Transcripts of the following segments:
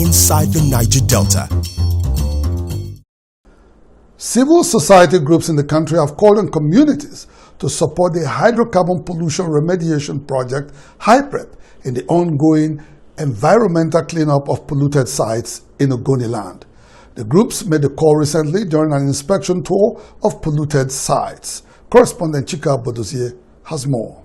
inside the Niger Delta. Civil society groups in the country have called on communities to support the hydrocarbon pollution remediation project, HYPREP, in the ongoing environmental cleanup of polluted sites in Ogoni land. The groups made the call recently during an inspection tour of polluted sites. Correspondent Chika Bodozie has more.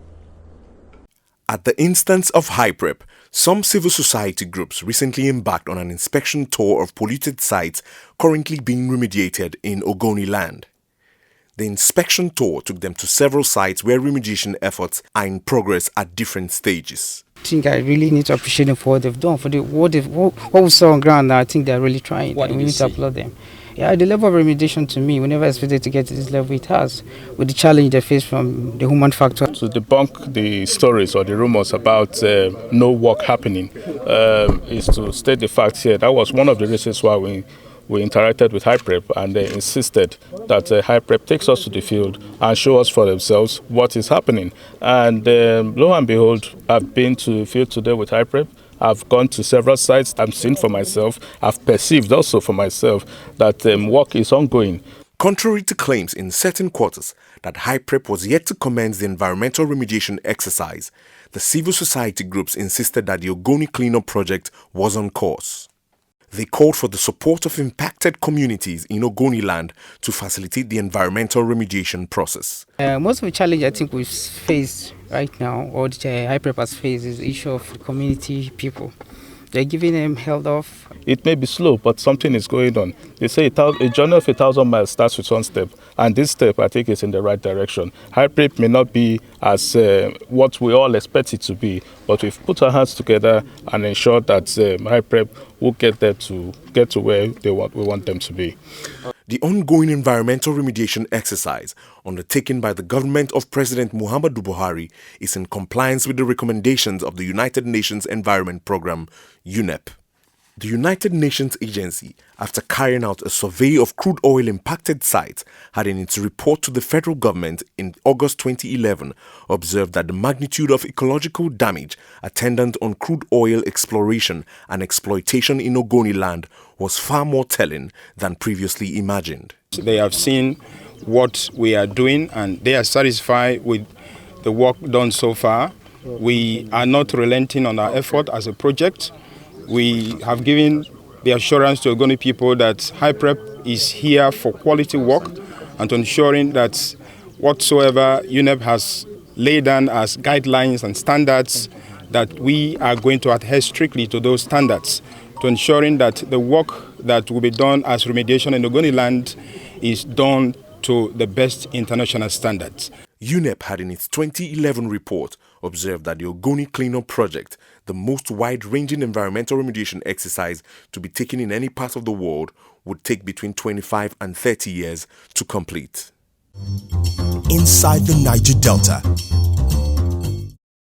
At the instance of HYPREP, some civil society groups recently embarked on an inspection tour of polluted sites currently being remediated in Ogoni land. The inspection tour took them to several sites where remediation efforts are in progress at different stages. I think I really need to appreciate them for what they've done, for what we saw on ground now. I think they're really trying. What we need to applaud them. Yeah, the level of remediation to me, we never expected to get to this level it has, with the challenge they face from the human factor. To debunk the stories or the rumors about no work happening is to state the facts here. That was one of the reasons why we interacted with HYPREP, and they insisted that HYPREP takes us to the field and show us for themselves what is happening. And lo and behold, I've been to the field today with HYPREP. I've gone to several sites. I've seen for myself. I've perceived also for myself that work is ongoing. Contrary to claims in certain quarters that HYPREP was yet to commence the environmental remediation exercise, the civil society groups insisted that the Ogoni Clean-Up Project was on course. They called for the support of impacted communities in Ogoni land to facilitate the environmental remediation process. Most of the challenge I think we face right now, or the HYPREP has faced, is the issue of community people. They're giving them held off. It may be slow, but something is going on. They say a journey of 1,000 miles starts with one step, and this step, I think, is in the right direction. HYPREP may not be as what we all expect it to be, but we've put our hands together and ensured that HYPREP will get to where we want them to be. The ongoing environmental remediation exercise undertaken by the government of President Muhammadu Buhari is in compliance with the recommendations of the United Nations Environment Programme, UNEP. The United Nations agency, after carrying out a survey of crude oil impacted sites, had in its report to the federal government in August 2011 observed that the magnitude of ecological damage attendant on crude oil exploration and exploitation in Ogoni land was far more telling than previously imagined. They have seen what we are doing and they are satisfied with the work done so far. We are not relenting on our effort as a project. We have given the assurance to Ogoni people that HYPREP is here for quality work and to ensuring that whatsoever UNEP has laid down as guidelines and standards, that we are going to adhere strictly to those standards, to ensuring that the work that will be done as remediation in Ogoni land is done to the best international standards. UNEP had in its 2011 report observed that the Ogoni Clean-Up Project, the most wide-ranging environmental remediation exercise to be taken in any part of the world, would take between 25 and 30 years to complete. Inside the Niger Delta.